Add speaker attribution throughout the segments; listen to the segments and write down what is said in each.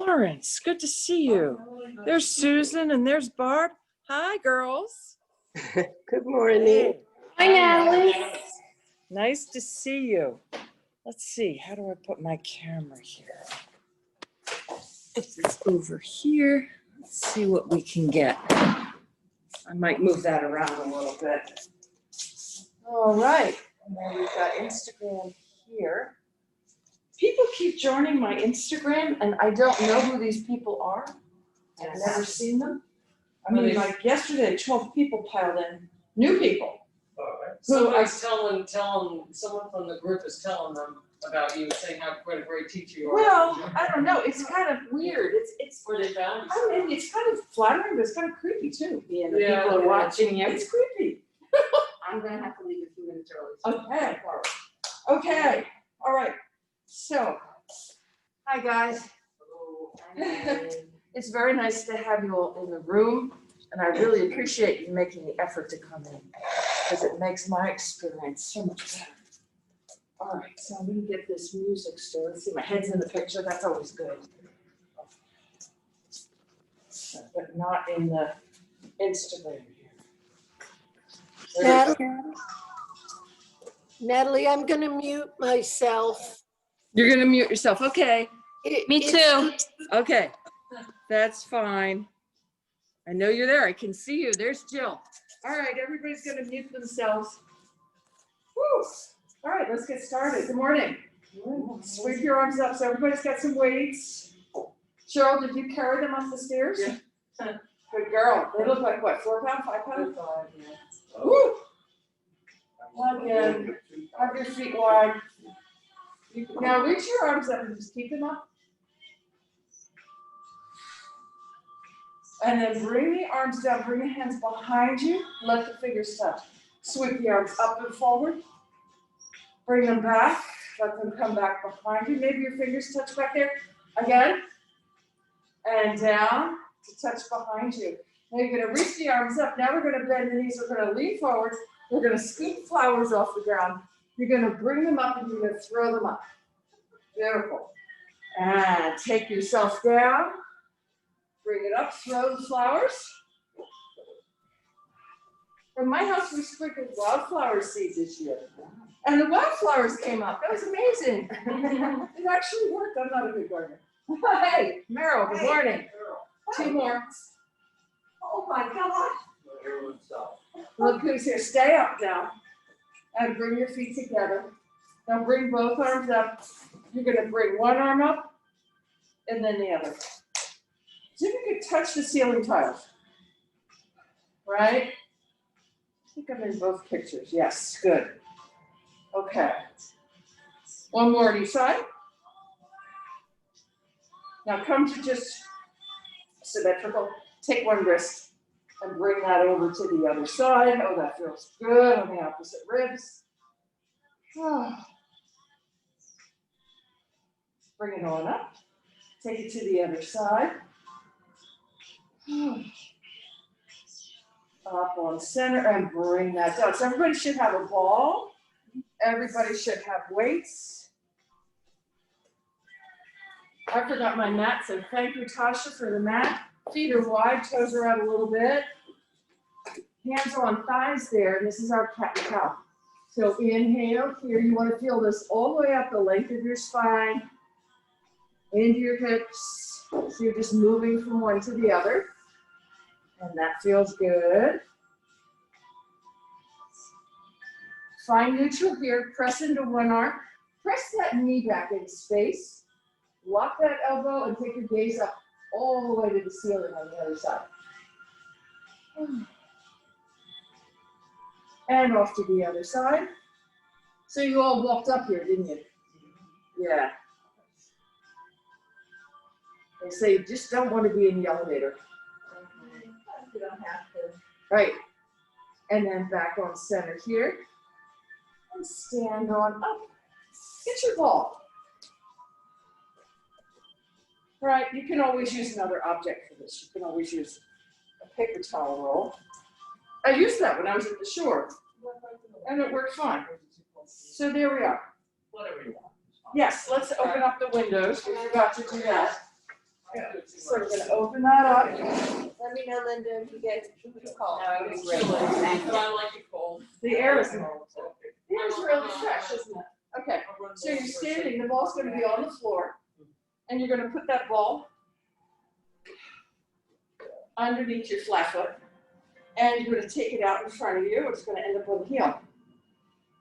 Speaker 1: Lawrence, good to see you. There's Susan and there's Barb. Hi, girls.
Speaker 2: Good morning.
Speaker 1: Hey.
Speaker 3: Hi, Natalie.
Speaker 1: Nice to see you. Let's see, how do I put my camera here? It's over here. Let's see what we can get. I might move that around a little bit. All right, and then we've got Instagram here. People keep joining my Instagram and I don't know who these people are. I've never seen them. I mean, like yesterday, 12 people piled in, new people.
Speaker 4: Someone's telling, someone from the group is telling them about you, saying how what a great teacher you are.
Speaker 1: Well, I don't know, it's kind of weird. It's
Speaker 4: Where they found you.
Speaker 1: I mean, it's kind of flattering, but it's kind of creepy too.
Speaker 3: Yeah,
Speaker 4: Yeah,
Speaker 3: people are watching you.
Speaker 1: It's creepy.
Speaker 3: I'm gonna have to leave a few minutes early.
Speaker 1: Okay. Okay, all right. So, hi guys. It's very nice to have you all in the room, and I really appreciate you making the effort to come in, because it makes my experience so much better. All right, so I'm gonna get this music started. Let's see, my head's in the picture, that's always good. But not in the Instagram here.
Speaker 5: Natalie, I'm gonna mute myself.
Speaker 1: You're gonna mute yourself, okay.
Speaker 5: Me too.
Speaker 1: Okay, that's fine. I know you're there, I can see you, there's Jill. All right, everybody's gonna mute themselves. Woo. All right, let's get started. Good morning. Sweep your arms up, so everybody's got some weights. Cheryl, did you carry them up the stairs?
Speaker 4: Yeah.
Speaker 1: Good girl. They look like what, 4 pound, 5 pound? Woo. Again, have your feet wide. Now reach your arms up and just keep them up. And then bring the arms down, bring the hands behind you, let the fingers touch. Sweep the arms up and forward. Bring them back, let them come back behind you. Maybe your fingers touch back there. Again. And down to touch behind you. Now you're gonna reach the arms up. Now we're gonna bend the knees, we're gonna lean forward. We're gonna scoop flowers off the ground. You're gonna bring them up and you're gonna throw them up. Beautiful. And take yourself down. Bring it up, throw the flowers. From my house, we sprinkled wildflower seeds this year. And the wildflowers came up. That was amazing. It actually worked. I'm not a good gardener. Hey, Meryl, good morning. 2 more. Oh my God. Look who's here. Stay up now. And bring your feet together. Now bring both arms up. You're going to bring one arm up and then the other. See if you can touch the ceiling tiles. Right? I think I'm in both pictures. Yes, good. Okay. One more on each side. Now come to just symmetrical. Take one wrist and bring that over to the other side. Oh, that feels good on the opposite ribs. Bring it on up. Take it to the other side. Up on center and bring that down. So everybody should have a ball. Everybody should have weights. I forgot my mat, so thank you, Tasha, for the mat. Feet are wide, toes are out a little bit. Hands on thighs there, and this is our cat and cow. So inhale here, you want to feel this all the way up the length of your spine, into your hips. So you're just moving from one to the other. And that feels good. Find neutral here, press into one arm. Press that knee back into space. Lock that elbow and take your gaze up all the way to the ceiling on the other side. And off to the other side. So you all walked up here, didn't you? Yeah. They say you just don't want to be in the elevator. You don't have to. Right. And then back on center here. And stand on up. Get your ball. Right, you can always use another object for this. You can always use a paper towel roll. I used that when I was at the shore, and it worked fine. So there we are.
Speaker 4: Whatever you want.
Speaker 1: Yes, let's open up the windows. We forgot to do that. So we're gonna open that up.
Speaker 3: Let me know, Linda, if you get called.
Speaker 4: It's chilly, but I like it cold.
Speaker 1: The air is really fresh, isn't it? Okay, so you're standing, the ball's gonna be on the floor, and you're gonna put that ball underneath your flat foot, and you're gonna take it out in front of you, it's gonna end up on the heel.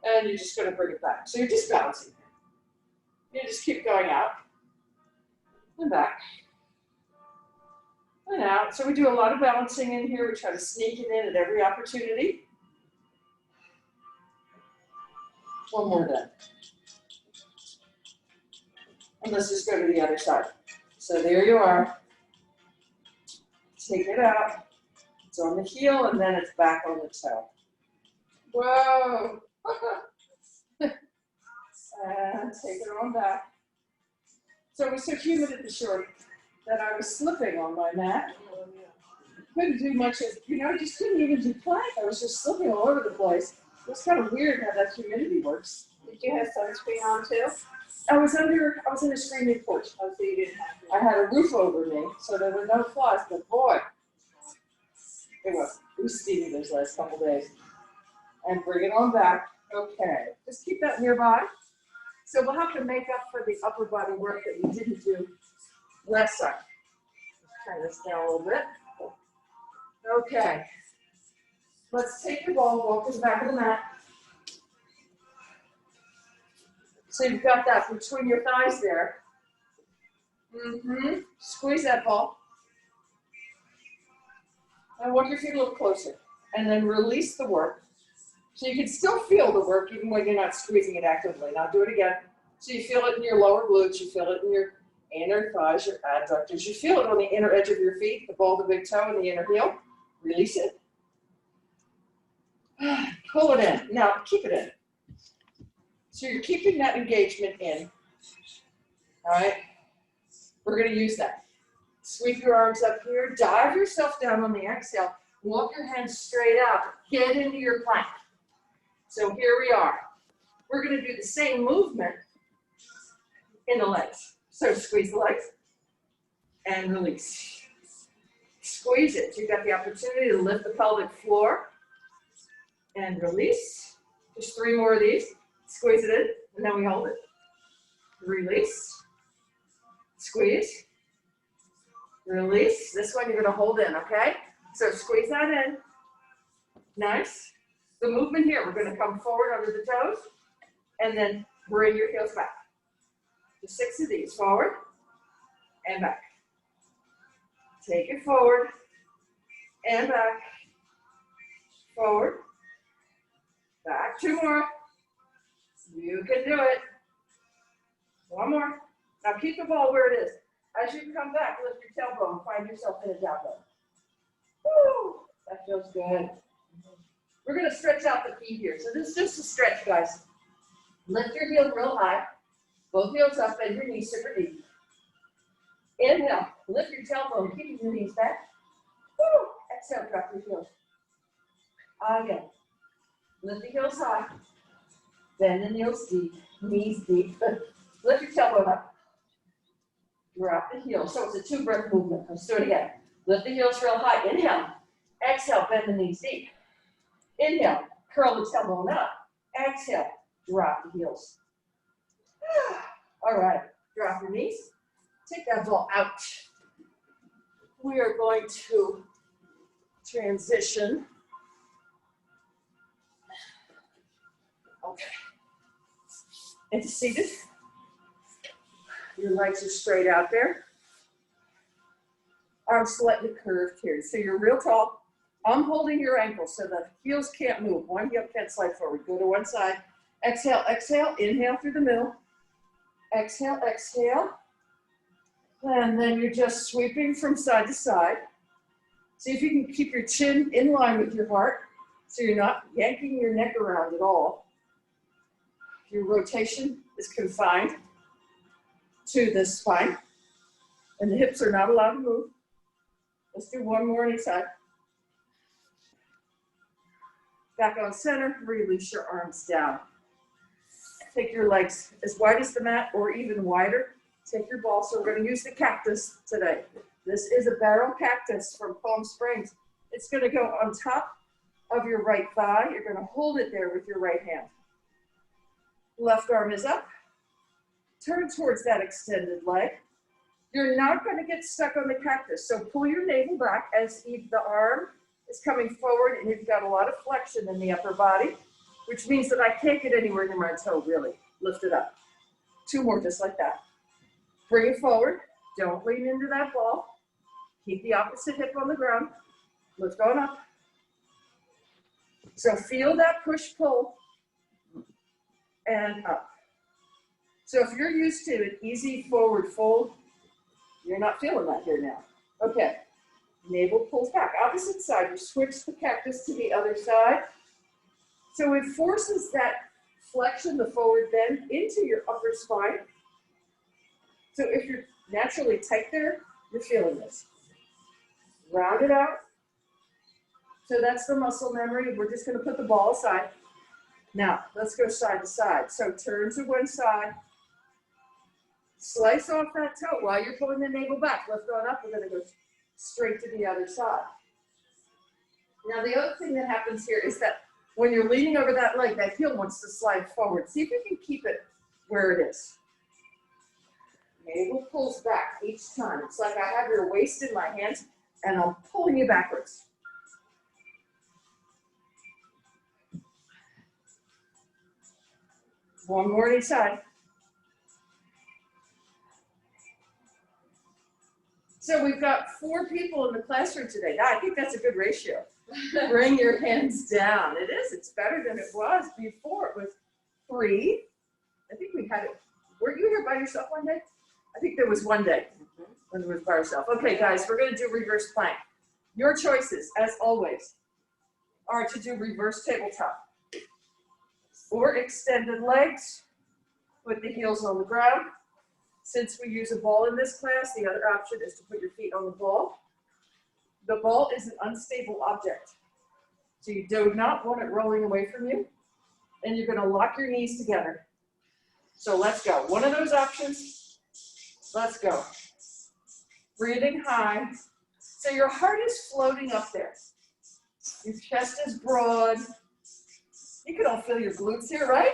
Speaker 1: And you're just gonna bring it back, so you're just bouncing. You just keep going out, and back, and out. So we do a lot of balancing in here, we try to sneak it in at every opportunity. One more then. And let's just go to the other side. So there you are. Take it out. It's on the heel and then it's back on the toe. Whoa. And take it on back. So it was so humid at the shore that I was slipping on my mat. Couldn't do much of, just couldn't even do plank. I was just slipping all over the place. It was kind of weird how that humidity works.
Speaker 3: Did you have sunscreen on too?
Speaker 1: I was in a screening porch.
Speaker 3: Oh, so you didn't have to.
Speaker 1: I had a roof over me, so there were no flies, but boy, it was steamy those last couple days. And bring it on back. Okay, just keep that nearby. So we'll have to make up for the upper body work that we didn't do last time. Let's turn this down a little bit. Okay. Let's take your ball, walk to the back of the mat. So you've got that between your thighs there. Squeeze that ball. And walk your feet a little closer. And then release the work. So you can still feel the work even when you're not squeezing it actively. Now do it again. So you feel it in your lower glutes, you feel it in your inner thighs, your adductors. You feel it on the inner edge of your feet, the ball, the big toe, and the inner heel. Release it. Pull it in. Now keep it in. So you're keeping that engagement in. All right. We're going to use that. Sweep your arms up here. Dive yourself down on the exhale. Walk your hands straight out. Get into your plank. So here we are. We're going to do the same movement in the legs. So squeeze the legs and release. Squeeze it. You've got the opportunity to lift the pelvic floor and release. Just 3 more of these. Squeeze it in, and then we hold it. Release. Squeeze. Release. This one you're going to hold in, okay? So squeeze that in. Nice. The movement here, we're going to come forward under the toes, and then bring your heels back. Just 6 of these. Forward and back. Take it forward and back. Forward. Back. 2 more. You can do it. 1 more. Now keep the ball where it is. As you come back, lift your tailbone. Find yourself in a down dog. Woo! That feels good. We're going to stretch out the feet here. So this is just a stretch, guys. Lift your heel real high. Both heels up, bend your knees super deep. Inhale. Lift your tailbone, keeping your knees back. Woo! Exhale, drop your heels. Again. Lift the heels high. Bend the knees deep. Lift your tailbone up. Drop the heels. So it's a 2-breath movement. Let's do it again. Lift the heels real high. Inhale. Exhale, bend the knees deep. Inhale, curl the tailbone up. Exhale, drop the heels. All right, drop your knees. Take that ball out. We are going to transition. Okay. Into seated. Your legs are straight out there. Arms slightly curved here. So you're real tall. I'm holding your ankles so the heels can't move. One heel can't slide forward. Go to one side. Exhale, exhale. Inhale through the middle. Exhale, exhale. And then you're just sweeping from side to side. See if you can keep your chin in line with your heart so you're not yanking your neck around at all. Your rotation is confined to the spine, and the hips are not allowed to move. Let's do 1 more on each side. Back on center, release your arms down. Take your legs as wide as the mat or even wider take your ball. So we're gonna use the cactus today. This is a barrel cactus from Palm Springs. It's gonna go on top of your right thigh. You're gonna hold it there with your right hand. Left arm is up. Turn towards that extended leg. You're not gonna get stuck on the cactus. So pull your navel back as the arm is coming forward and you've got a lot of flexion in the upper body, which means that I can't get anywhere near my toe, really. Lift it up. 2 more, just like that. Bring it forward. Don't lean into that ball. Keep the opposite hip on the ground. Lift on up. So feel that push-pull and up. So if you're used to an easy forward fold, you're not feeling that here now. Okay, navel pulls back. Opposite side, you switch the cactus to the other side. So it forces that flexion, the forward bend, into your upper spine. So if you're naturally tight there, you're feeling this. Round it out. So that's the muscle memory. We're just gonna put the ball aside. Now, let's go side to side. So turn to one side. Slice off that toe while you're pulling the navel back. Lift on up, we're gonna go straight to the other side. Now, the other thing that happens here is that when you're leaning over that leg, that heel wants to slide forward. See if you can keep it where it is. Navel pulls back each time. It's like I have your waist in my hands and I'm pulling you backwards. One more each side. So we've got 4 people in the classroom today. Now, I think that's a good ratio. Bring your hands down. It is. It's better than it was before. It was 3. I think we had it. Were you here by yourself one day? I think there was one day when it was by yourself. Okay, guys, we're going to do reverse plank. Your choices, as always, are to do reverse tabletop or extended legs with the heels on the ground. Since we use a ball in this class, the other option is to put your feet on the ball. The ball is an unstable object, so you do not want it rolling away from you, and you're going to lock your knees together. So let's go. One of those options, let's go. Breathing high. So your heart is floating up there. Your chest is broad. You can all feel your glutes here, right?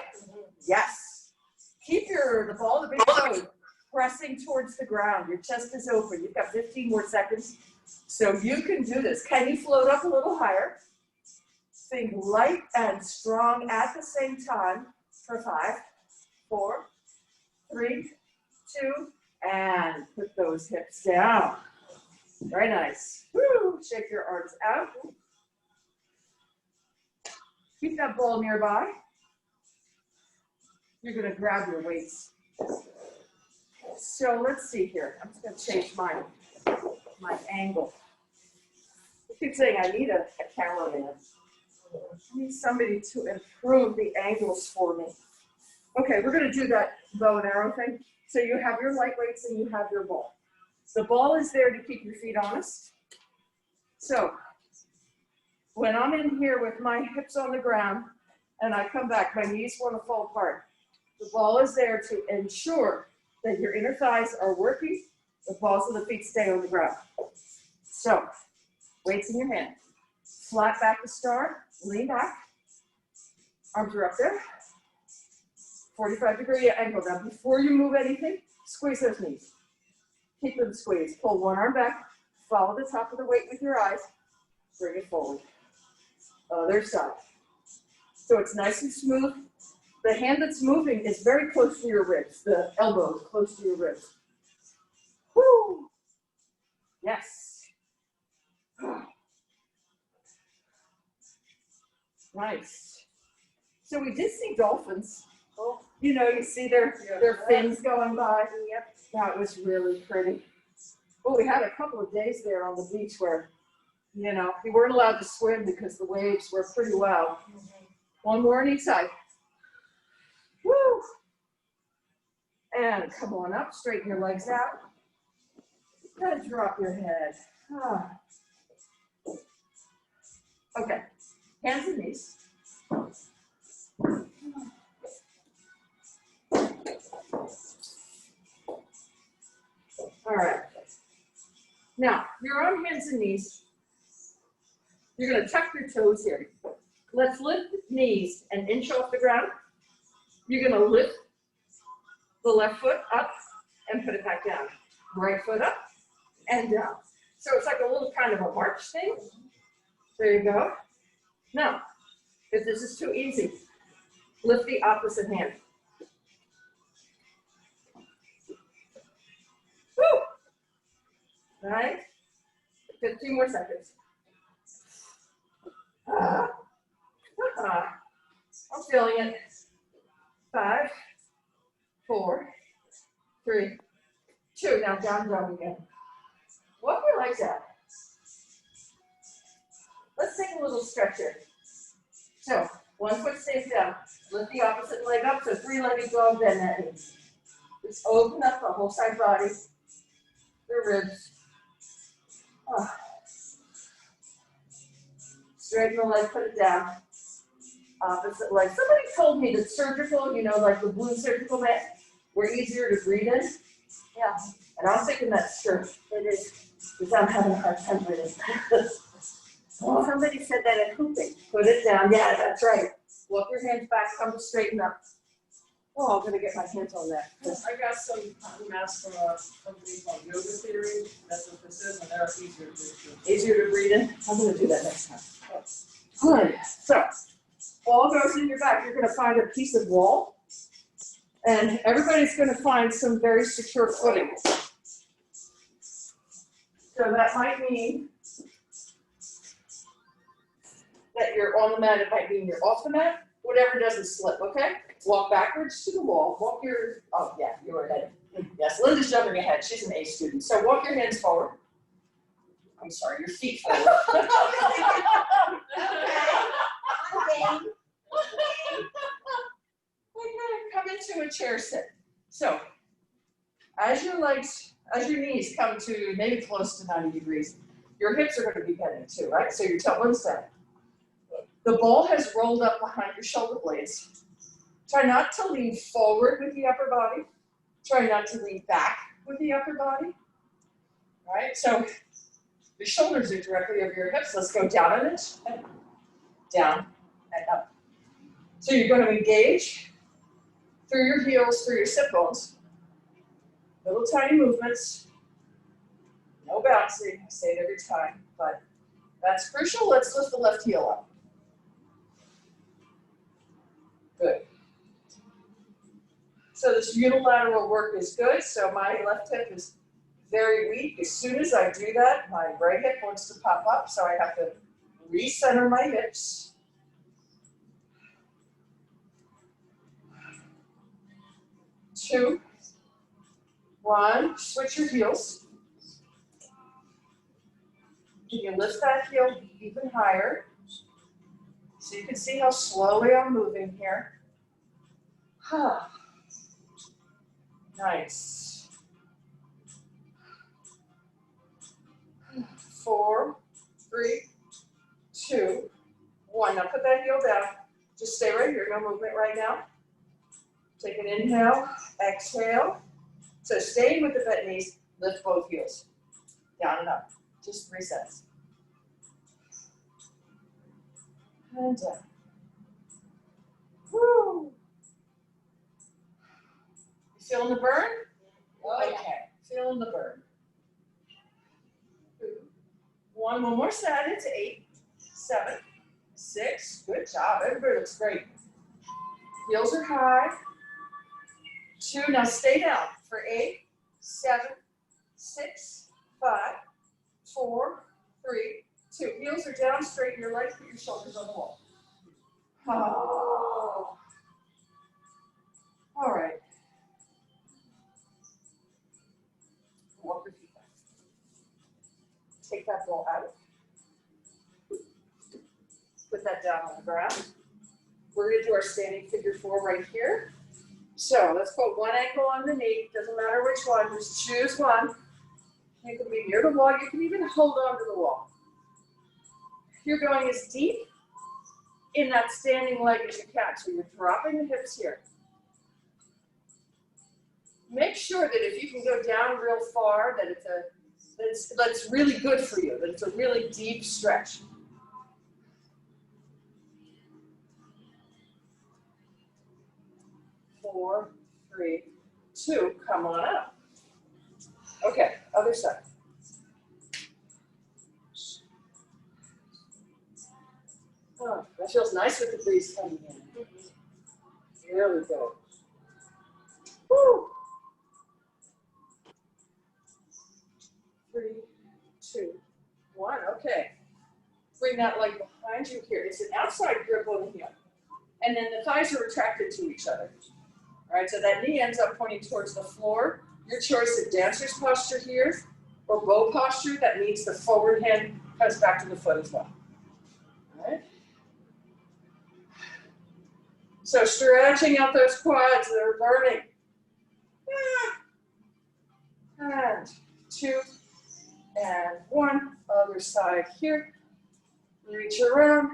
Speaker 1: Yes. Keep the ball, the big toe, pressing towards the ground. Your chest is open. You've got 15 more seconds. So you can do this. Can you float up a little higher? Think light and strong at the same time for 5, 4, 3, 2, and put those hips down. Very nice. Woo! Shake your arms out. Keep that ball nearby. You're going to grab your weights. So let's see here. I'm just going to change my angle. I keep saying I need a cameraman. I need somebody to improve the angles for me. Okay, we're going to do that bow and arrow thing. So you have your light weights and you have your ball. The ball is there to keep your feet honest. So when I'm in here with my hips on the ground and I come back, my knees want to fall apart. The ball is there to ensure that your inner thighs are working, the balls of the feet stay on the ground. So, weights in your hand. Flat back to start, lean back. Arms are up there. 45-degree angle. Now, before you move anything, squeeze those knees. Keep them squeezed. Pull one arm back. Follow the top of the weight with your eyes. Bring it forward. Other side. So it's nice and smooth. The hand that's moving is very close to your ribs. The elbow is close to your ribs. Woo! Yes. Nice. So we did see dolphins. You know, you see their fins going by. Yep. That was really pretty. Well, we had a couple of days there on the beach where, you know, we weren't allowed to swim because the waves were pretty wild. One more on each side. Woo! And come on up, straighten your legs out. And drop your head. Ah. Okay, hands and knees. All right. Now, you're on hands and knees. You're gonna tuck your toes here. Let's lift the knees an inch off the ground. You're gonna lift the left foot up and put it back down. Right foot up and down. So it's like a little kind of a march thing. There you go. Now, if this is too easy, lift the opposite hand. Woo! Right? 15 more seconds. I'm feeling it. 5, 4, 3, 2. Now down dog again. Walk your legs out. Let's take a little stretch here. So, one foot stays down. Lift the opposite leg up. So, three-legged dog, bend that knee. Just open up the whole side body, the ribs. Oh. Straighten the leg, put it down. Opposite leg. Somebody told me that surgical, you know, like the blue surgical mat, were easier to breathe in. Yeah. And I'm thinking that's true. It is. Because I'm having a hard time breathing.
Speaker 3: Well, somebody said that at hooping.
Speaker 1: Put it down. Yeah, that's right. Walk your hands back, come to straighten up. Oh, I'm gonna get my hands on that.
Speaker 4: I got some masks from a company called Yoga Theory, that's what this is, and they're easier to do.
Speaker 1: Easier to breathe in. I'm gonna do that next time. Good. So, ball goes in your back. You're gonna find a piece of wall, and everybody's gonna find some very secure footing. So that might mean that you're on the mat. It might mean you're off the mat. Whatever doesn't slip. Okay. Walk backwards to the wall. Walk your. Oh yeah, you're ahead. Yes, Linda's jumping ahead. She's an A student. So walk your hands forward. I'm sorry, your feet forward.
Speaker 3: Okay.
Speaker 1: Come into a chair sit. So, as your knees come to maybe close to 90 degrees, your hips are going to be bending too, right? So your tailbone's down. The ball has rolled up behind your shoulder blades. Try not to lean forward with the upper body. Try not to lean back with the upper body. All right, so the shoulders are directly over your hips. Let's go down an inch, and down and up. So you're going to engage through your heels, through your sit bones. Little tiny movements. No bouncing. I say it every time, but that's crucial. Let's lift the left heel up. Good. So this unilateral work is good. So my left hip is very weak. As soon as I do that, my right hip wants to pop up. So I have to recenter my hips. Two, one, switch your heels. You can lift that heel even higher. So you can see how slowly I'm moving here. Nice. 4, 3, 2, 1. Now put that heel down. Just stay right here. No movement right now. Take an inhale, exhale. So staying with the bent knees, lift both heels. Down and up. Just 3 sets. And down. Woo! You feeling the burn?
Speaker 3: Oh, yeah.
Speaker 1: Okay, feeling the burn. 2, 1 more set. It's 8, 7, 6. Good job. Everybody looks great. Heels are high. 2. Now stay down for 8, 7, 6, 5, 4, 3, 2. Heels are down. Straighten your legs. Put your shoulders on the wall. Oh. All right. Walk your feet back. Take that ball out. Put that down on the ground. We're going to do our standing figure 4 right here. So let's put one ankle on the knee. Doesn't matter which one. Just choose one. You can be near the wall. You can even hold on to the wall. You're going as deep in that standing leg as you can. So you're dropping the hips here. make sure that if you can go down real far, that that's really good for you, that it's a really deep stretch. Four, three, two, come on up. Okay, other side. Oh, that feels nice with the breeze coming in. There we go. Woo! 3, 2, 1, okay. Bring that leg behind you here. It's an outside grip on the heel. And then the thighs are retracted to each other. All right, so that knee ends up pointing towards the floor. Your choice of dancer's posture here or bow posture, that means the forward hand comes back to the foot as well. All right. So stretching out those quads that are burning. And 2, and 1, other side here. Reach around,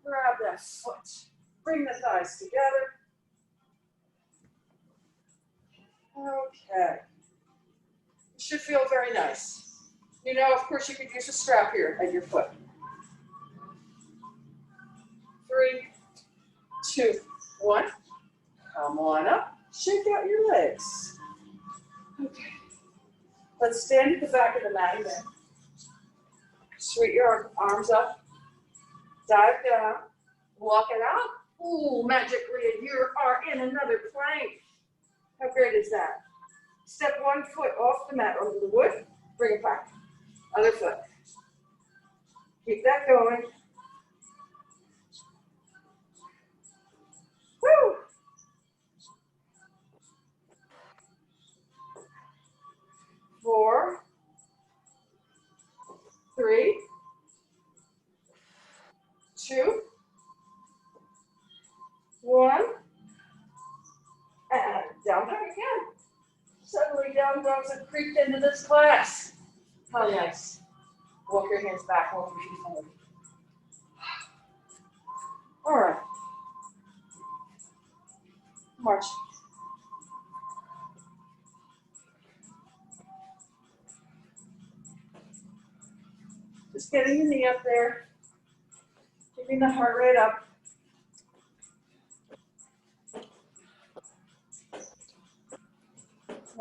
Speaker 1: grab that foot, bring the thighs together. Okay. It should feel very nice. You know, of course, you could use a strap here at your foot. 3, 2, 1. Come on up, shake out your legs. Okay. Let's stand at the back of the mat again. Sweep your arms up, dive down, walk it out. Ooh, magically, you are in another plank. How great is that? Step one foot off the mat over the wood, bring it back. Other foot. Keep that going. Woo! Four, 3, 2, 1, and down dog again. Suddenly down dogs have creeped into this class. How nice. Walk your hands back, walk your feet forward. All right. March. Just getting the knee up there, keeping the heart rate up.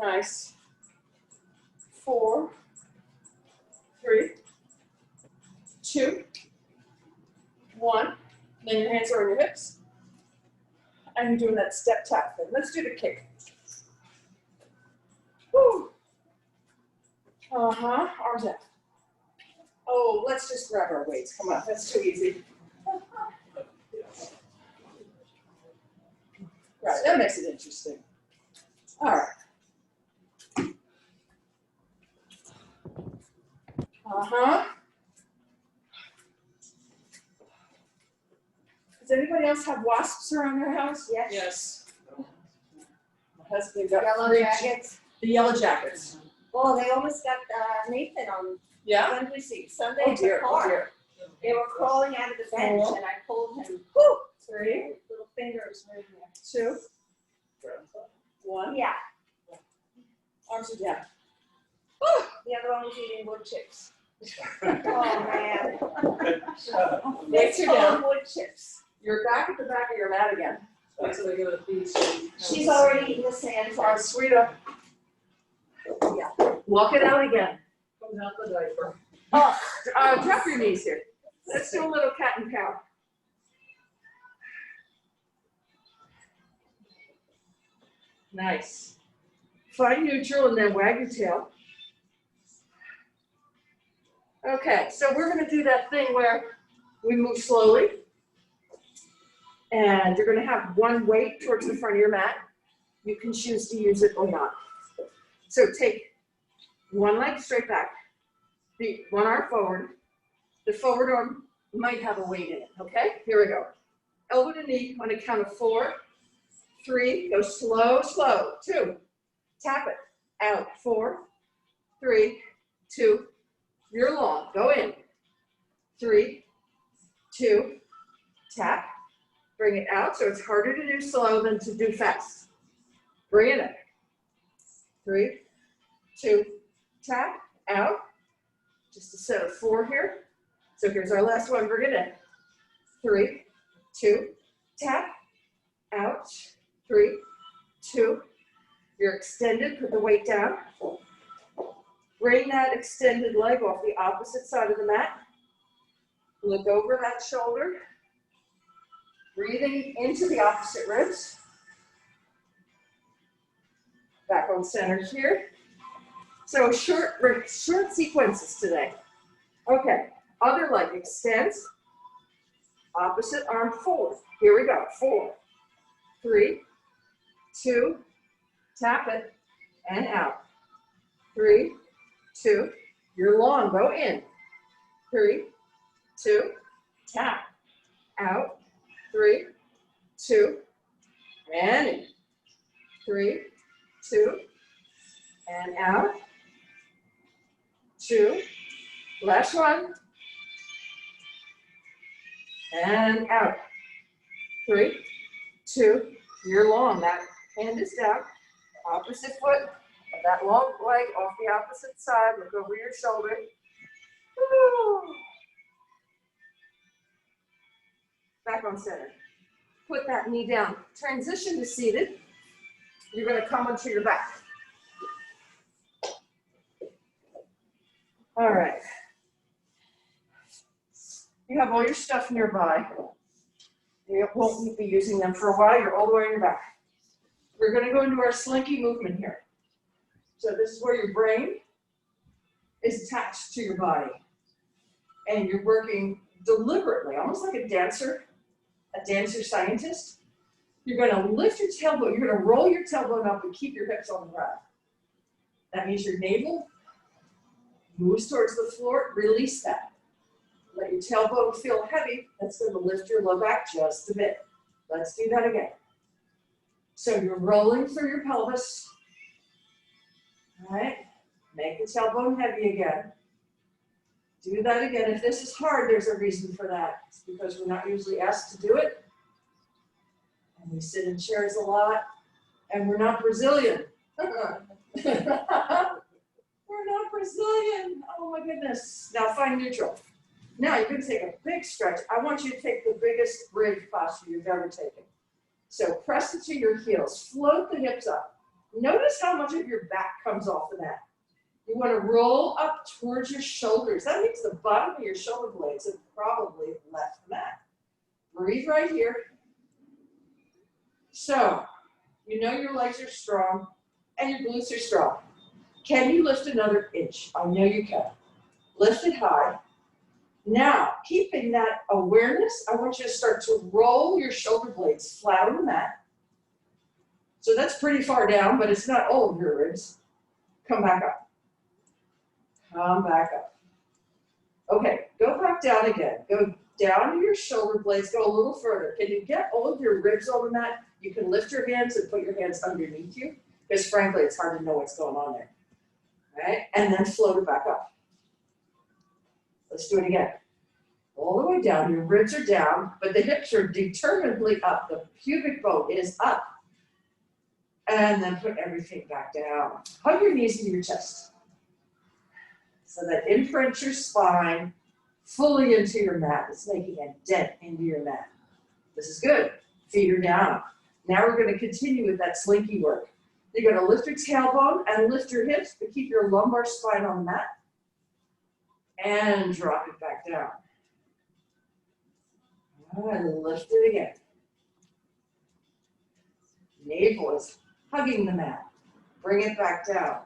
Speaker 1: Nice. 4, 3, 2, 1. Then your hands are on your hips. And you're doing that step tap thing. Let's do the kick. Woo. Arms out. Oh, let's just grab our weights. Come on, that's too easy. Right, that makes it interesting. All right. Does anybody else have wasps around their house?
Speaker 3: Yes.
Speaker 4: Yes.
Speaker 1: My husband got
Speaker 3: Yellow
Speaker 1: 3
Speaker 3: jackets.
Speaker 1: The yellow jackets.
Speaker 3: Well, they almost got Nathan on
Speaker 1: Yeah?
Speaker 3: Sunday seat. Sunday
Speaker 1: Oh
Speaker 3: in the
Speaker 1: dear, oh
Speaker 3: car.
Speaker 1: dear.
Speaker 3: They were crawling out of the bench
Speaker 1: 4,
Speaker 3: and I pulled him.
Speaker 1: 3,
Speaker 3: Little fingers right there.
Speaker 1: 2, 1.
Speaker 3: Yeah,
Speaker 1: Arms are down.
Speaker 3: the other one was eating wood chips. Oh, man.
Speaker 1: Legs are
Speaker 3: They call
Speaker 1: down.
Speaker 3: them wood chips.
Speaker 1: You're back at the back of your mat again.
Speaker 4: Wait till they go to the beach.
Speaker 3: She's already eaten the sand.
Speaker 1: All right, sweetheart.
Speaker 3: Yeah.
Speaker 1: Walk it out again.
Speaker 4: Comes out the diaper.
Speaker 1: Oh, drop your knees here. Let's do a little cat and cow. Nice. Find neutral and then wag your tail. Okay, so we're gonna do that thing where we move slowly. And you're gonna have one weight towards the front of your mat. You can choose to use it or not. So take one leg straight back, the one arm forward. The forward arm might have a weight in it, okay? Here we go. Elbow to knee on a count of 4, 3, go slow, slow. 2, tap it, out, 4, 3, 2, you're long, go in. 3, 2, tap, bring it out, so it's harder to do slow than to do fast. Bring it in. 3, 2, tap, out. Just a set of 4 here. So here's our last one. Bring it in. 3, 2, tap, out. 3, 2. You're extended, put the weight down. Bring that extended leg off the opposite side of the mat. Look over that shoulder. Breathing into the opposite ribs. Back on center here. So short sequences today. Okay, other leg extends. Opposite arm forward. Here we go. 4, 3, 2, tap it, and out. 3, 2, you're long, go in. 3, 2, tap, out. 3, 2, and in. 3, 2, and out. 2, last one. And out. 3, 2, you're long. That hand is down. Opposite foot, that long leg off the opposite side. Look over your shoulder. Woo. Back on center. Put that knee down. Transition to seated. You're going to come onto your back. All right. You have all your stuff nearby. You won't be using them for a while. You're all the way on your back. We're going to go into our slinky movement here. So this is where your brain is attached to your body. And you're working deliberately, almost like a dancer scientist. You're going to lift your tailbone. You're going to roll your tailbone up and keep your hips on the ground. That means your navel moves towards the floor. Release that. Let your tailbone feel heavy. That's going to lift your low back just a bit. Let's do that again. So you're rolling through your pelvis. All right. Make the tailbone heavy again. Do that again. If this is hard, there's a reason for that. It's because we're not usually asked to do it. And we sit in chairs a lot. And we're not Brazilian. We're not Brazilian. Oh my goodness. Now find neutral. Now you're going to take a big stretch. I want you to take the biggest bridge posture you've ever taken. So press it to your heels. Float the hips up. Notice how much of your back comes off the mat. You want to roll up towards your shoulders. That means the bottom of your shoulder blades have probably left the mat. Breathe right here. So, you know your legs are strong and your glutes are strong. Can you lift another inch? I know you can. Lift it high. Now, keeping that awareness, I want you to start to roll your shoulder blades flat on the mat. So that's pretty far down, but it's not all of your ribs. Come back up. Come back up. Okay, go back down again. Go down to your shoulder blades, go a little further. Can you get all of your ribs on the mat? You can lift your hands and put your hands underneath you, because frankly, it's hard to know what's going on there. All right, and then float it back up. Let's do it again. All the way down, your ribs are down, but the hips are determinedly up. The pubic bone is up. And then put everything back down. Hug your knees into your chest. So that imprint your spine fully into your mat. It's making a dent into your mat. This is good. Feet are down. Now we're going to continue with that slinky work. You're going to lift your tailbone and lift your hips, but keep your lumbar spine on the mat. And drop it back down. And lift it again. Navel is hugging the mat. Bring it back down.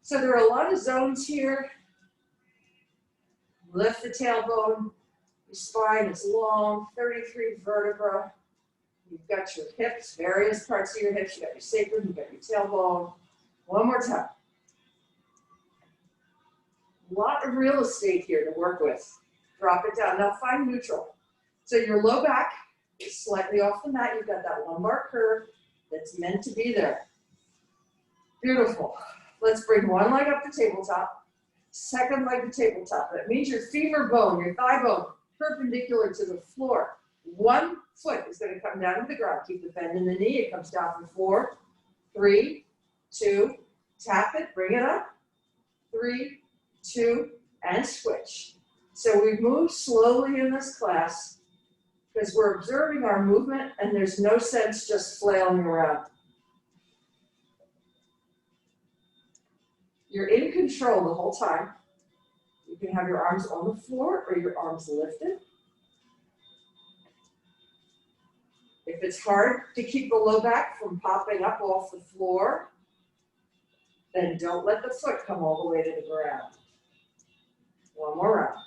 Speaker 1: So there are a lot of zones here. Lift the tailbone. Your spine is long, 33 vertebra. You've got your hips, various parts of your hips. You've got your sacrum, you've got your tailbone. One more time. A lot of real estate here to work with. Drop it down. Now find neutral. So your low back is slightly off the mat. You've got that lumbar curve that's meant to be there. Beautiful. Let's bring one leg up to tabletop. Second leg to tabletop. That means your femur bone, your thigh bone, perpendicular to the floor. One foot is going to come down to the ground. Keep the bend in the knee. It comes down for 4, 3, 2, Tap it, bring it up. 3, 2, and switch. So we move slowly in this class because we're observing our movement and there's no sense just flailing around. You're in control the whole time. You can have your arms on the floor or your arms lifted. If it's hard to keep the low back from popping up off the floor, then don't let the foot come all the way to the ground. One more round.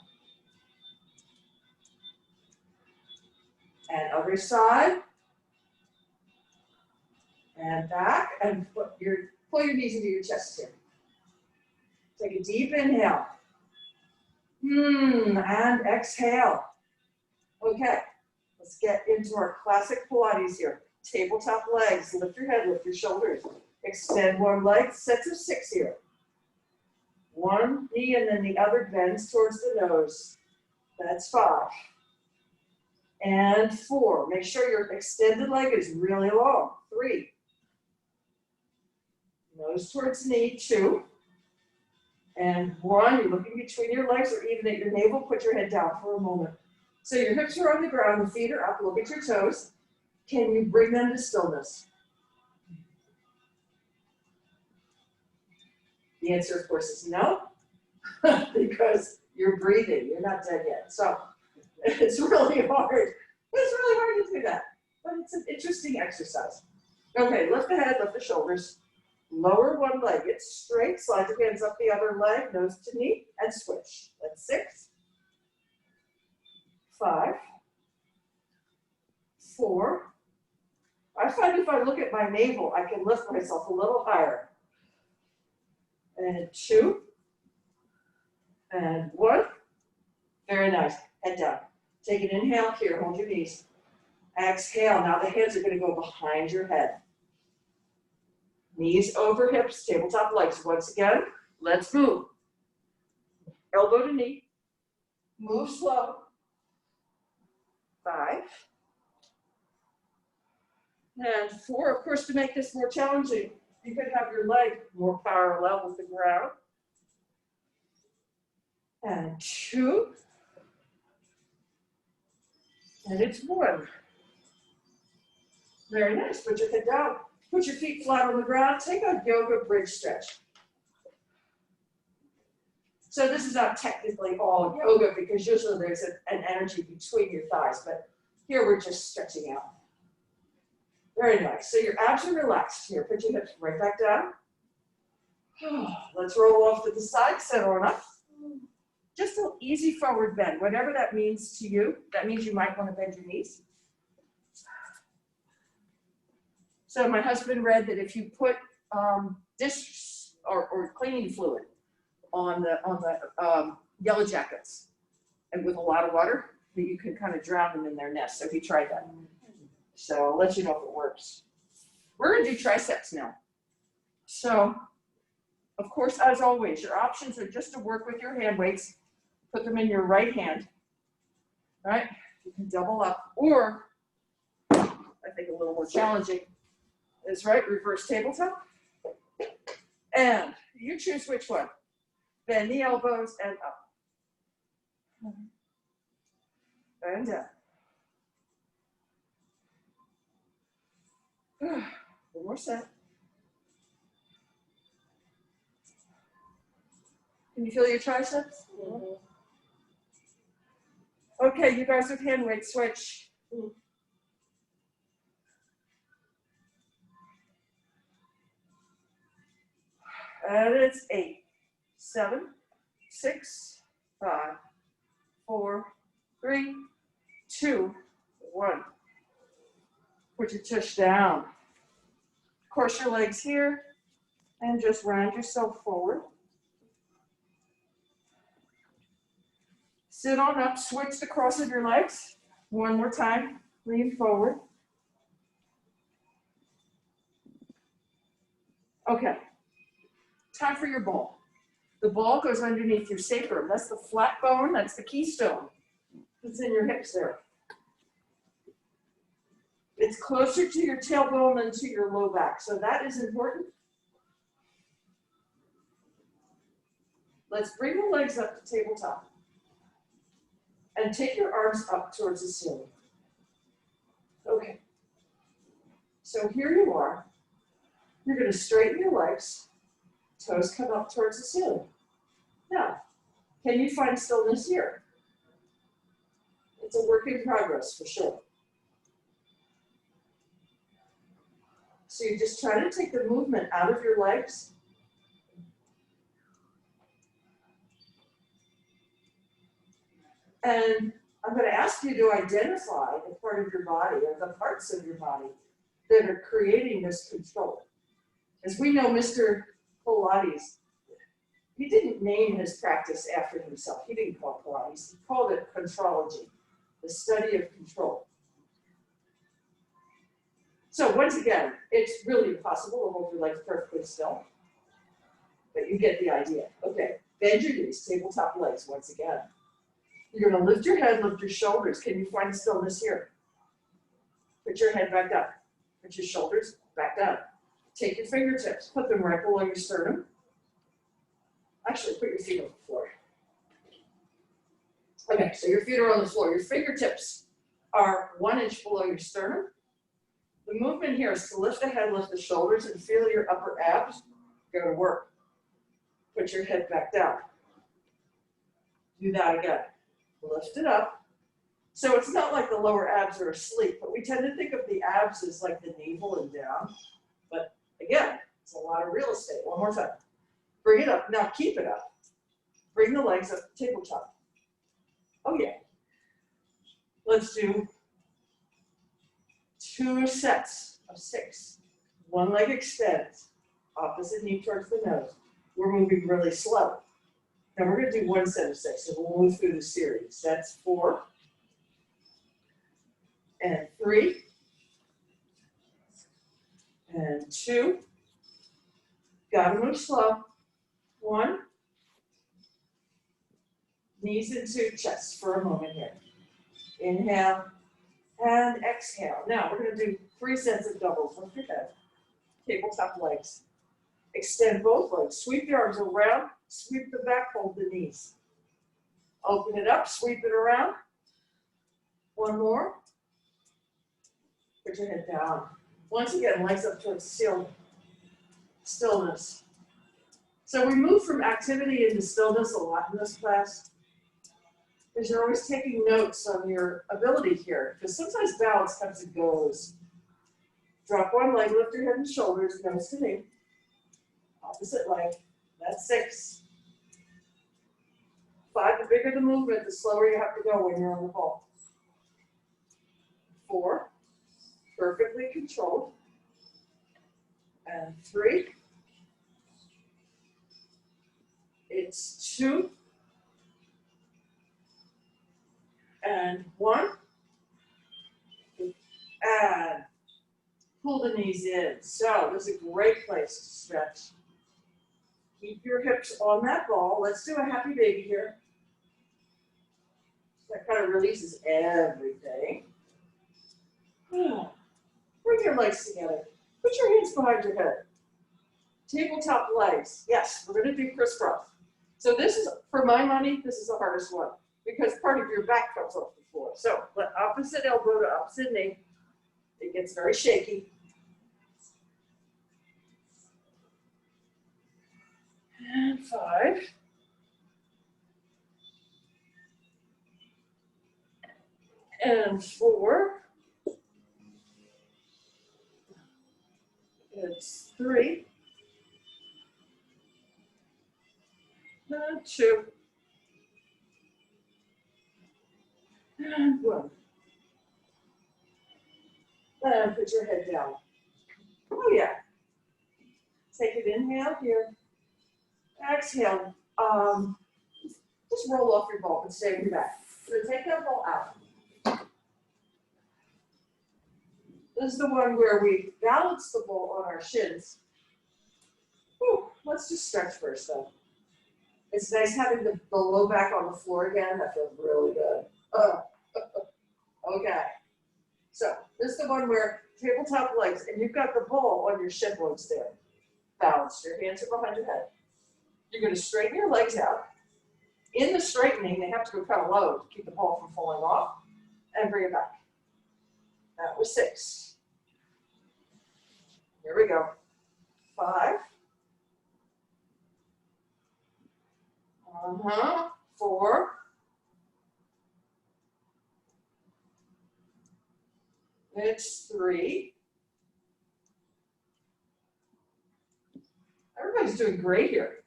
Speaker 1: And other side. And back, and pull your knees into your chest here. Take a deep inhale. And exhale. Okay, let's get into our classic Pilates here. Tabletop legs, lift your head, lift your shoulders. Extend one leg, sets of 6 here. One knee and then the other bends towards the nose. That's 5. And 4, make sure your extended leg is really long. 3. Nose towards knee, 2. And 1, you're looking between your legs or even at your navel, put your head down for a moment. So your hips are on the ground, the feet are up, look at your toes. Can you bring them to stillness? The answer, of course, is no, because you're breathing, you're not dead yet. So it's really hard. It's really hard to do that, but it's an interesting exercise. Okay, lift the head, lift the shoulders. Lower one leg, get straight, slide your hands up the other leg, nose to knee, and switch. That's 6, 5, 4. I find if I look at my navel, I can lift myself a little higher. And 2, and 1. Very nice. Head down. Take an inhale here, hold your knees. Exhale, now the hands are going to go behind your head. Knees over hips, tabletop legs. Once again, let's move. Elbow to knee. Move slow. 5. And 4, of course, to make this more challenging, you could have your leg more parallel with the ground. And 2. And it's 1. Very nice. Put your head down. Put your feet flat on the ground. Take a yoga bridge stretch. So this is not technically all yoga because usually there's an energy between your thighs, but here we're just stretching out. Very nice. So your abs are relaxed. Here, put your hips right back down. Let's roll off to the side, center on up. Just an easy forward bend, whatever that means to you. That means you might want to bend your knees. So my husband read that if you put dish or cleaning fluid on the yellow jackets and with a lot of water, that you can kind of drown them in their nest. So he tried that. So I'll let you know if it works. We're gonna do triceps now. So, of course, as always, your options are just to work with your hand weights, put them in your right hand, right? You can double up, or I think a little more challenging is right, reverse tabletop. And you choose which one. Bend the elbows and up. And down. One more set. Can you feel your triceps?
Speaker 3: Mhm.
Speaker 1: Okay, you guys with hand weight, switch. And it's 8, 7, 6, 5, 4, 3, 2, 1. Put your tush down. Cross your legs here and just round yourself forward. Sit on up, switch the cross of your legs. One more time, lean forward. Okay, time for your ball. The ball goes underneath your sacrum. That's the flat bone, that's the keystone. It's in your hips there. It's closer to your tailbone than to your low back, so that is important. Let's bring the legs up to tabletop. And take your arms up towards the ceiling. Okay. So here you are. You're going to straighten your legs. Toes come up towards the ceiling. Now, can you find stillness here? It's a work in progress for sure. So you just try to take the movement out of your legs. And I'm going to ask you to identify the part of your body or the parts of your body that are creating this control. As we know, Mr. Pilates, he didn't name his practice after himself. He didn't call it Pilates. He called it contrology, the study of control. So once again, it's really impossible to hold your legs perfectly still, but you get the idea. Okay, bend your knees, tabletop legs once again. You're going to lift your head, lift your shoulders. Can you find stillness here? Put your head back up. Put your shoulders back down. Take your fingertips, put them right below your sternum. Actually, put your feet on the floor. Okay, so your feet are on the floor. Your fingertips are 1 inch below your sternum. The movement here is to lift the head, lift the shoulders, and feel your upper abs go to work. Put your head back down. Do that again. Lift it up. So it's not like the lower abs are asleep, but we tend to think of the abs as like the navel and down. But again, it's a lot of real estate. One more time. Bring it up. Now keep it up. Bring the legs up to tabletop. Oh yeah. Let's do 2 sets of 6. One leg extends. Opposite knee towards the nose. We're moving really slow. Then we're going to do 1 set of 6, and we'll move through the series. That's 4 and 3 and 2. Got to move slow. 1. Knees into chest for a moment here. Inhale and exhale. Now we're going to do 3 sets of doubles. Lift your head. Tabletop legs. Extend both legs. Sweep the arms around. Sweep the back, hold the knees. Open it up, sweep it around. 1 more. Put your head down. Once again, legs up towards the ceiling. Stillness. So we move from activity into stillness a lot in this class, because you're always taking notes on your ability here, because sometimes balance comes and goes. Drop 1 leg, lift your head and shoulders, nose to knee. Opposite leg. That's 6. 5, the bigger the movement, the slower you have to go when you're on the ball. 4, perfectly controlled. And 3, it's 2, and 1, and pull the knees in. So this is a great place to stretch. Keep your hips on that ball. Let's do a happy baby here. That kind of releases everything. Bring your legs together. Put your hands behind your head. Tabletop legs. Yes, we're going to do crisscross. So this is, for my money, this is the hardest one because part of your back comes off the floor. So let opposite elbow to opposite knee. It gets very shaky. And 5. And 4. It's 3. And 2. And 1. And put your head down. Oh yeah. Take an inhale here. Exhale. Just roll off your ball and stay with your back. So take that ball out. This is the one where we balance the ball on our shins. Whew, let's just stretch first though. It's nice having the low back on the floor again. That feels really good. Okay. So this is the one where tabletop legs, and you've got the ball on your shin bones there. Balance. Your hands are behind your head. You're gonna straighten your legs out. In the straightening, they have to go kind of low to keep the ball from falling off, and bring it back. That was 6. Here we go. 5. 4. It's 3. Everybody's doing great here.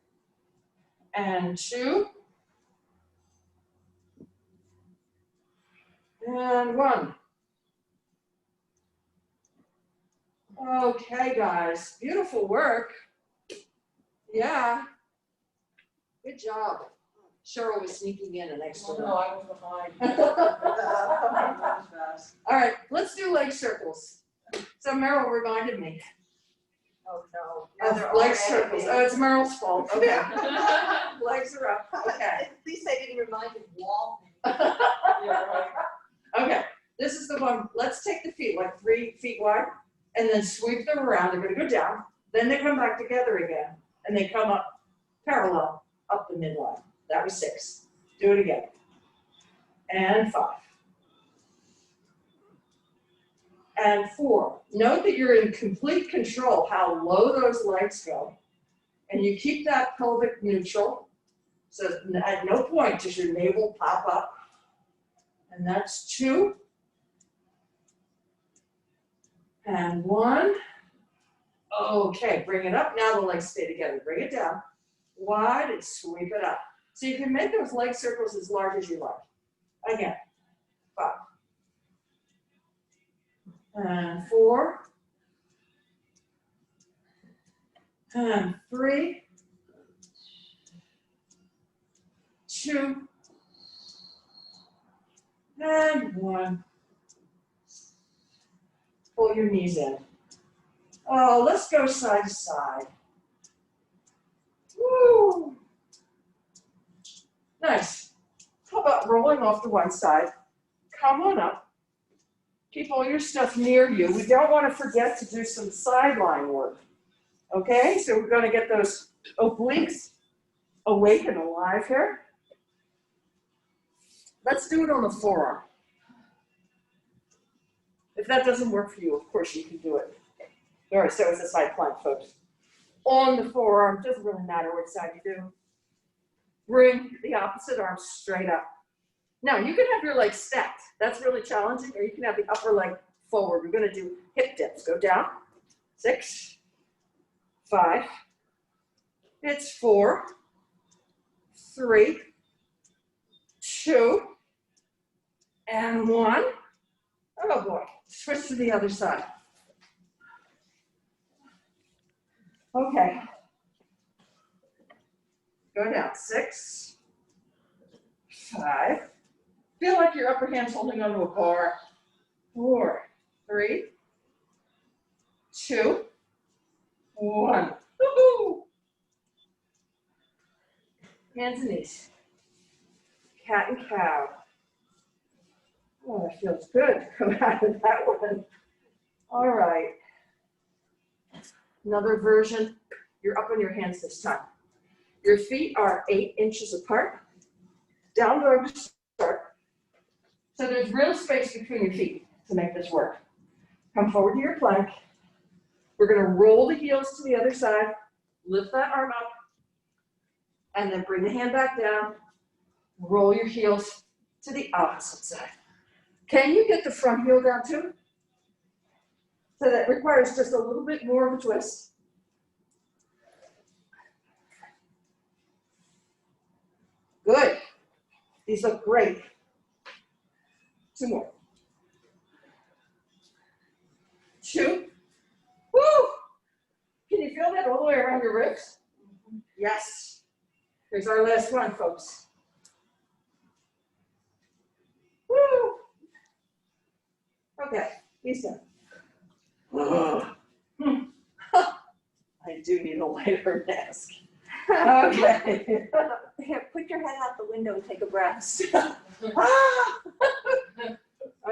Speaker 1: And 2. And 1. Okay, guys, beautiful work. Yeah. Good job. Cheryl was sneaking in an extra.
Speaker 4: Oh, no, I was behind.
Speaker 1: All right, let's do leg circles. So Meryl reminded me
Speaker 3: Oh, no.
Speaker 1: of leg circles. Oh, it's Meryl's fault. Okay. Legs are up. Okay.
Speaker 3: At least I didn't remind you wall.
Speaker 4: Yeah, right.
Speaker 1: Okay. This is the one. Let's take the feet like 3 feet wide and then sweep them around. They're going to go down. Then they come back together again and they come up parallel up the midline. That was 6. Do it again. And 5. And 4. Note that you're in complete control how low those legs go. And you keep that pelvic neutral. So at no point does your navel pop up. And that's 2. And 1. Okay, bring it up. Now the legs stay together. Bring it down. Wide and sweep it up. So you can make those leg circles as large as you like. Again. 5. And 4. And 3. 2. And 1. Pull your knees in. Oh, let's go side to side. Woo! Nice. How about rolling off to one side? Come on up. Keep all your stuff near you. We don't want to forget to do some sideline work. Okay, so we're going to get those obliques awake and alive here. Let's do it on the forearm. If that doesn't work for you, of course you can do it. All right, so it's a side plank, folks. On the forearm, doesn't really matter which side you do. Bring the opposite arm straight up. Now, you can have your legs stacked. That's really challenging, or you can have the upper leg forward. We're going to do hip dips. Go down. 6, 5. It's 4, 3, 2, and 1. Oh, boy. Switch to the other side. Okay. Go down. 6, 5. Feel like your upper hand's holding onto a bar. 4, 3, 2, 1. Woo-hoo! Hands and knees. Cat and cow. Oh, that feels good to come out of that one. All right. Another version. You're up on your hands this time. Your feet are 8 inches apart. Down dog to start. So there's real space between your feet to make this work. Come forward to your plank. We're going to roll the heels to the other side. Lift that arm up. And then bring the hand back down. Roll your heels to the opposite side. Can you get the front heel down too? So that requires just a little bit more of a twist. Good. These look great. 2 more. 2. Woo! Can you feel that all the way around your ribs? Yes. Here's our last one, folks. Woo! Okay, Lisa. I do need a lighter mask. Okay.
Speaker 3: Here, put your head out the window and take a breath.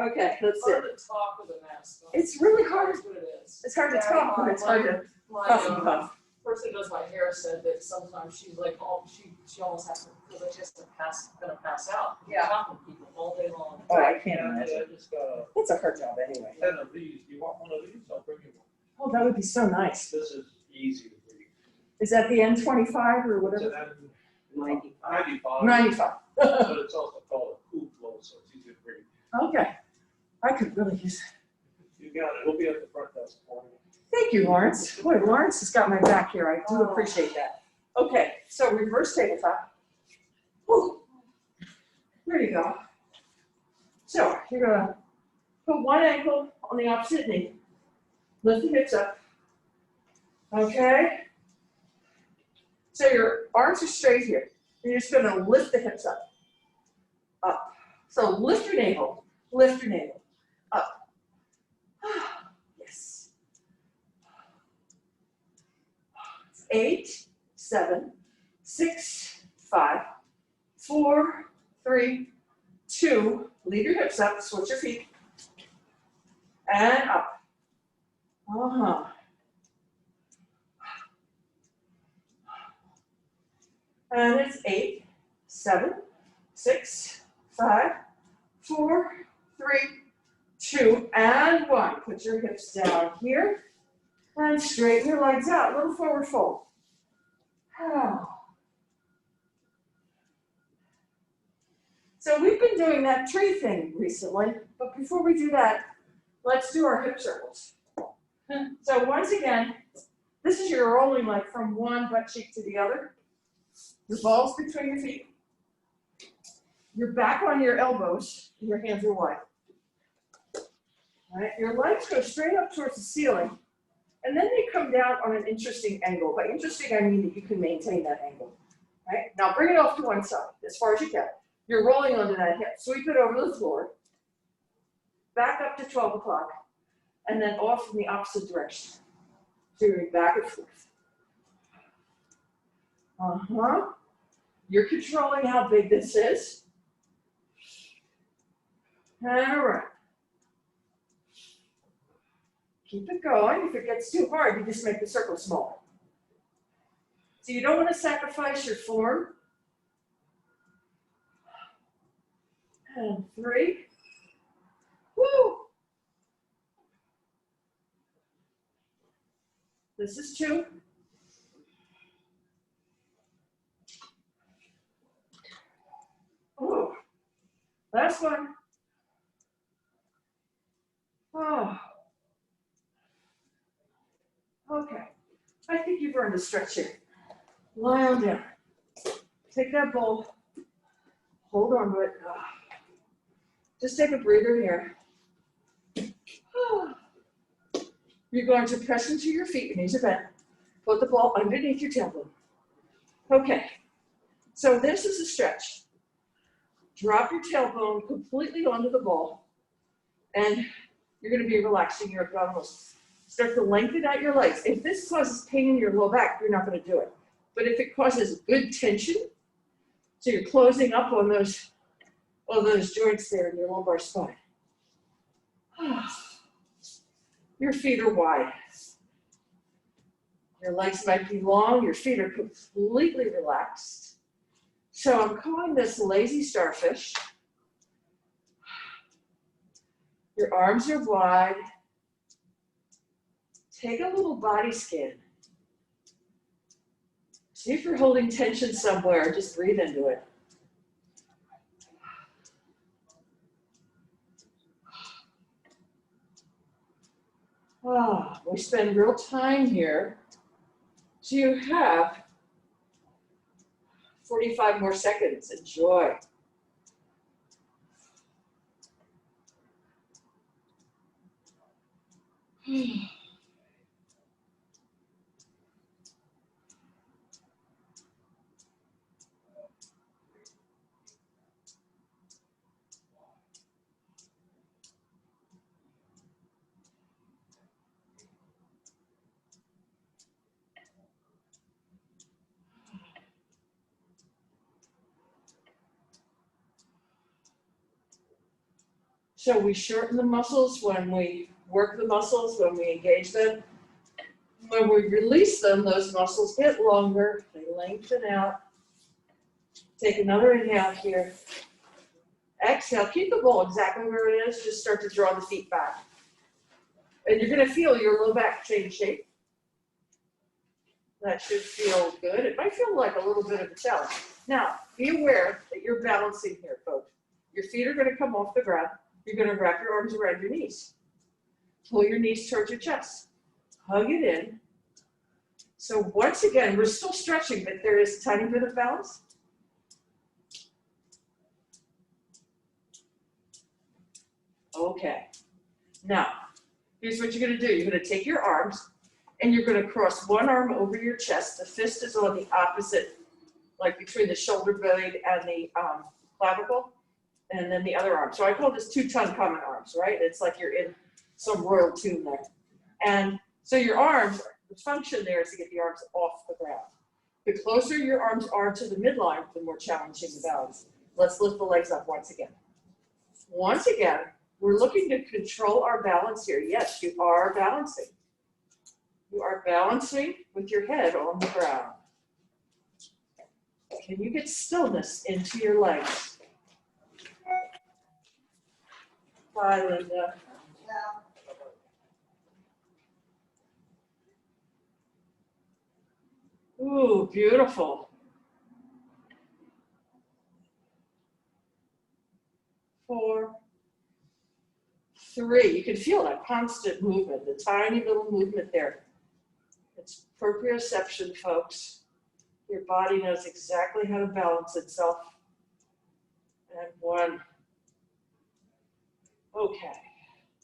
Speaker 1: Okay, let's
Speaker 4: It's
Speaker 1: see.
Speaker 4: hard to talk with a mask on.
Speaker 1: It's really hard.
Speaker 4: That's what it is.
Speaker 1: It's hard to talk, but it's hard to puff and puff.
Speaker 4: person who does my hair said that sometimes she's like, she almost has to, feels like she has to gonna pass out.
Speaker 1: Yeah.
Speaker 4: Talking to people all day long.
Speaker 1: Oh, I can't
Speaker 6: Yeah,
Speaker 1: imagine.
Speaker 6: I just got a
Speaker 1: It's a her job anyway.
Speaker 6: 10 of these. Do you want one of these? I'll bring you one.
Speaker 1: Oh, that would be so nice.
Speaker 6: This is easy to read.
Speaker 1: Is that the N25 or
Speaker 6: It's
Speaker 1: whatever?
Speaker 6: an
Speaker 2: 95.
Speaker 6: 95,
Speaker 1: 95.
Speaker 6: but it's also called a cool flow, so it's easy to read.
Speaker 1: Okay. I could really use it.
Speaker 6: You got it. It'll be at the front desk for you.
Speaker 1: Thank you, Lawrence. Boy, Lawrence has got my back here. I do appreciate that. Okay, so reverse tabletop. Whew. There you go. So you're gonna put one ankle on the opposite knee. Lift the hips up. Okay? So your arms are straight here. You're just gonna lift the hips up. Up. So lift your navel. Lift your navel. Up. Yes. 8, 7, 6, 5, 4, 3, 2. Leave your hips up, switch your feet. And up. Uh-huh. And it's 8, 7, 6, 5, 4, 3, 2, and 1. Put your hips down here. And straighten your legs out, little forward fold. So we've been doing that tree thing recently, but before we do that, let's do our hip circles. So once again, this is your rolling leg from one butt cheek to the other. The ball's between your feet. You're back on your elbows, and your hands are wide. All right, your legs go straight up towards the ceiling. And then they come down on an interesting angle. By interesting, I mean that you can maintain that angle, right? Now bring it off to one side, as far as you can. You're rolling onto that hip. Sweep it over the floor, back up to 12 o'clock, and then off in the opposite direction. So you're back and forth. You're controlling how big this is. And around. Keep it going. If it gets too hard, you just make the circle smaller. So you don't want to sacrifice your form. And 3. Woo! This is 2. Oh, last one. Oh. Okay, I think you've earned a stretch here. Lie on down. Take that bowl. Hold on to it. Just take a breather here. You're going to press into your feet, your knees are bent. Put the ball underneath your tailbone. Okay, so this is a stretch. Drop your tailbone completely onto the ball, and you're going to be relaxing your abdominals. Start to lengthen out your legs. If this causes pain in your low back, you're not going to do it. But if it causes good tension, so you're closing up on those joints there in your lumbar spine. Your feet are wide. Your legs might be long. Your feet are completely relaxed. So I'm calling this lazy starfish. Your arms are wide. Take a little body scan. See if you're holding tension somewhere. Just breathe into it. We spend real time here. So you have 45 more seconds. Enjoy. So we shorten the muscles when we work the muscles, when we engage them. When we release them, those muscles get longer, they lengthen out. Take another inhale here. Exhale, keep the ball exactly where it is, just start to draw the feet back. And you're gonna feel your low back change shape. That should feel good. It might feel like a little bit of a challenge. Now, be aware that you're balancing here, folks. Your feet are gonna come off the ground. You're gonna wrap your arms around your knees. Pull your knees towards your chest. Hug it in. So once again, we're still stretching, but there is a tiny bit of balance. Okay. Now, here's what you're gonna do. You're gonna take your arms and you're gonna cross one arm over your chest. The fist is on the opposite, like between the shoulder blade and the clavicle, and then the other arm. So I call this Tutankhamun arms, right? It's like you're in some royal tomb there. And so your arms, the function there is to get the arms off the ground. The closer your arms are to the midline, the more challenging the balance. Let's lift the legs up once again. Once again, we're looking to control our balance here. Yes, you are balancing. You are balancing with your head on the ground. Can you get stillness into your legs? Bye, Linda. Ooh, beautiful. 4, 3. You can feel that constant movement, the tiny little movement there. It's proprioception, folks. Your body knows exactly how to balance itself. And 1. Okay.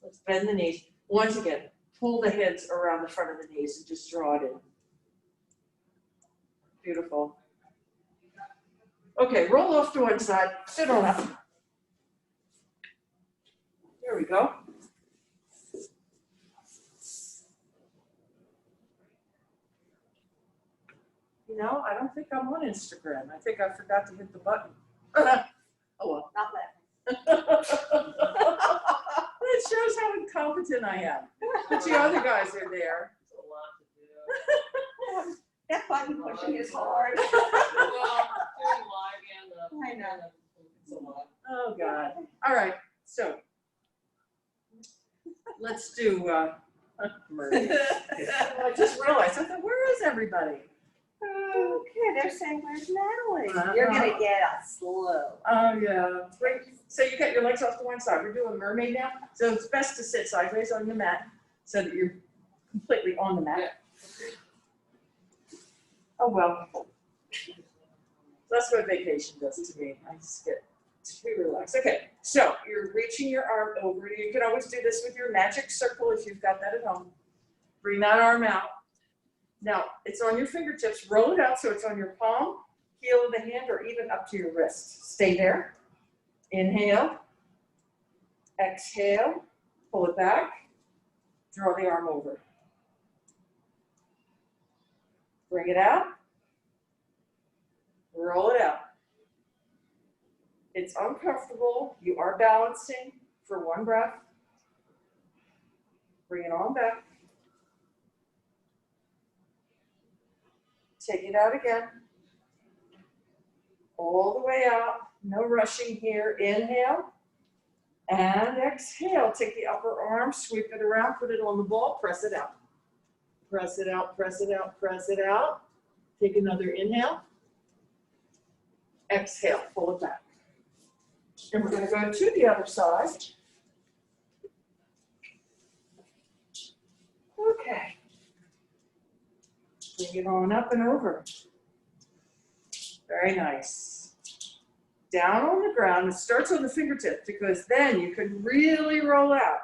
Speaker 1: Let's bend the knees. Once again, pull the heads around the front of the knees and just draw it in. Beautiful. Okay, roll off to one side, sit on up. There we go. You know, I don't think I'm on Instagram. I think I forgot to hit the button. Oh well.
Speaker 3: Not bad.
Speaker 1: It shows how incompetent I am. But the other guys are there.
Speaker 4: It's a lot to do.
Speaker 3: That button pushing is hard.
Speaker 4: Well, doing live and,
Speaker 3: I know.
Speaker 4: it's a lot.
Speaker 1: Oh, God. All right, so let's do Murray. I just realized, I thought, where is everybody?
Speaker 3: Okay, they're saying, where's Natalie? You're gonna get us slow.
Speaker 1: Oh, yeah. Right. So you got your legs off to one side. We're doing mermaid now. So it's best to sit sideways on the mat so that you're completely on the mat. Oh, well. That's what vacation does to me. I just get too relaxed. Okay, so you're reaching your arm over. You can always do this with your magic circle if you've got that at home. Bring that arm out. Now, it's on your fingertips. Roll it out so it's on your palm, heel of the hand, or even up to your wrist. Stay there. Inhale. Exhale. Pull it back. Draw the arm over. Bring it out. Roll it out. It's uncomfortable. You are balancing for one breath. Bring it on back. Take it out again. All the way out. No rushing here. Inhale. And exhale. Take the upper arm, sweep it around, put it on the ball, press it out. Press it out, press it out, press it out. Take another inhale. Exhale, pull it back. And we're going to go to the other side. Okay. Bring it on up and over. Very nice. Down on the ground. It starts on the fingertips because then you can really roll out.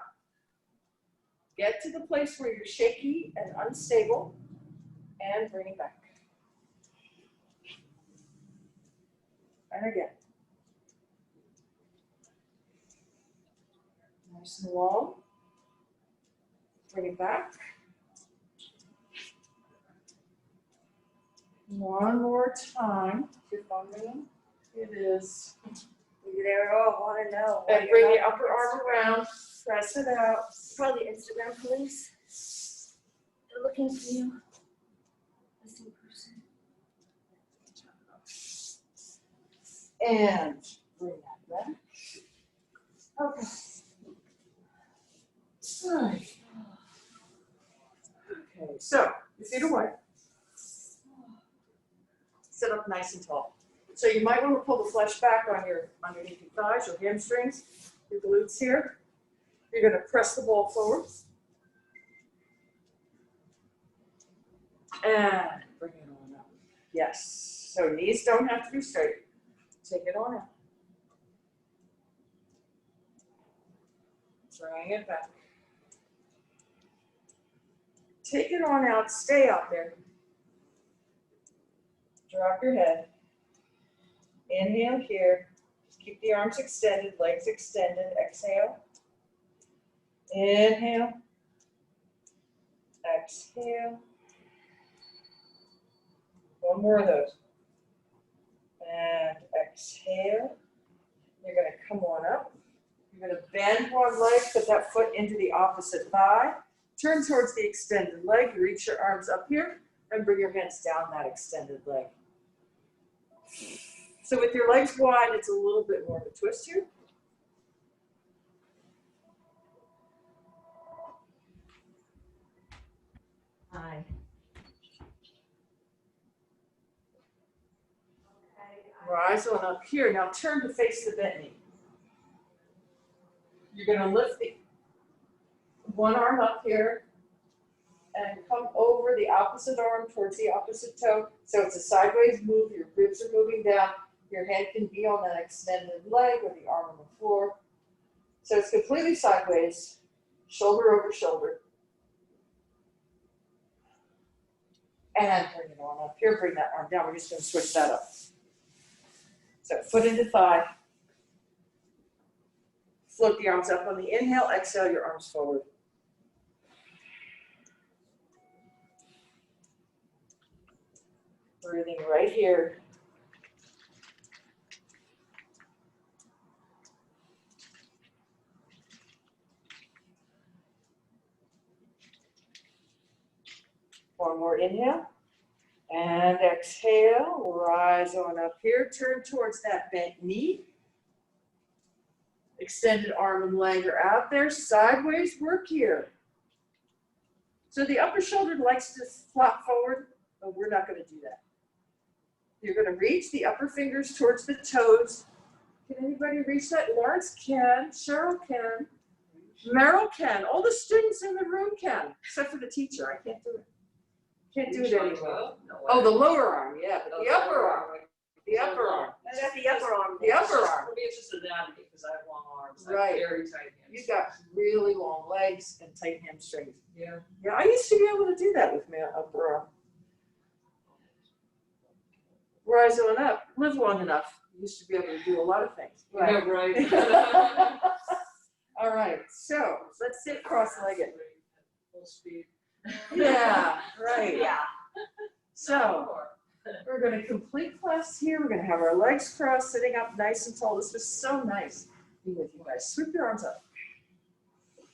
Speaker 1: Get to the place where you're shaky and unstable and bring it back. And again. Nice and long. Bring it back. One more time. Your phone ringing? It is.
Speaker 3: They all wanna know. why
Speaker 1: And
Speaker 3: you're
Speaker 1: bring the
Speaker 3: not-
Speaker 1: upper arm around. Press it out.
Speaker 3: Probably Instagram police. They're looking for you. Missing person.
Speaker 1: And bring that back. Okay. Alright. Okay, so your feet are wide. Sit up nice and tall. So you might want to pull the flesh back on your underneath your thighs, your hamstrings, your glutes here. You're going to press the ball forward. And bring it on up. Yes. So knees don't have to be straight. Take it on out. Bring it back. Take it on out. Stay out there. Drop your head. Inhale here. Just keep the arms extended, legs extended. Exhale. Inhale. Exhale. One more of those. And exhale. You're going to come on up. You're going to bend one leg, put that foot into the opposite thigh. Turn towards the extended leg. You reach your arms up here and bring your hands down that extended leg. So with your legs wide, it's a little bit more of a twist here.
Speaker 3: Hi.
Speaker 1: Rise on up here. Now turn to face the bent knee. You're going to lift the one arm up here and come over the opposite arm towards the opposite toe. So it's a sideways move. Your ribs are moving down. Your head can be on that extended leg or the arm on the floor. So it's completely sideways, shoulder over shoulder. And bring it on up here. Bring that arm down. We're just going to switch that up. So foot into thigh. Float the arms up on the inhale. Exhale your arms forward. Breathing right here. One more inhale. And exhale. Rise on up here. Turn towards that bent knee. Extended arm and leg are out there. Sideways work here. So the upper shoulder likes to flop forward, but we're not going to do that. You're going to reach the upper fingers towards the toes. Can anybody reach that? Lawrence can. Cheryl can. Meryl can. All the students in the room can, except for the teacher. I can't do it. Can't do it anymore. Oh, the lower arm, yeah, but the upper arm. The upper arm.
Speaker 3: I got the upper arm.
Speaker 1: The upper arm.
Speaker 4: For me, it's just anatomy, because I have long arms. I have
Speaker 1: Right.
Speaker 4: very tight hands.
Speaker 1: You got really long legs and tight hamstrings.
Speaker 4: Yeah.
Speaker 1: Yeah, I used to be able to do that with my upper arm. Rise on up. Live long enough. You used to be able to do a lot of things.
Speaker 4: Yeah, right.
Speaker 1: All right, so let's sit cross-legged.
Speaker 4: Full speed.
Speaker 1: Yeah, right.
Speaker 3: Yeah.
Speaker 1: So we're going to complete class here. We're going to have our legs crossed, sitting up nice and tall. This was so nice being with you guys. Sweep your arms up.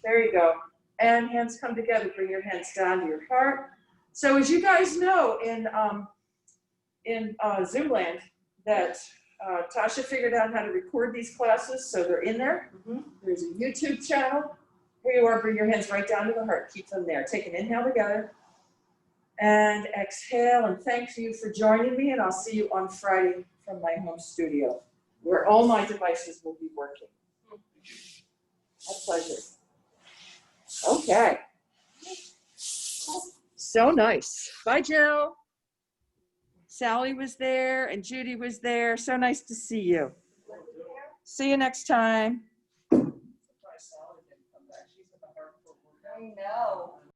Speaker 1: There you go. And hands come together. Bring your hands down to your heart. So as you guys know, in Zoomland, that Tasha figured out how to record these classes, so they're in there. There's a YouTube channel. Here you are. Bring your hands right down to the heart. Keep them there. Take an inhale together. And exhale, and thank you for joining me, and I'll see you on Friday from my home studio, where all my devices will be working. A pleasure. Okay. So nice. Bye, Jill. Sally was there, and Judy was there. So nice to see you. See you next time.
Speaker 3: I know.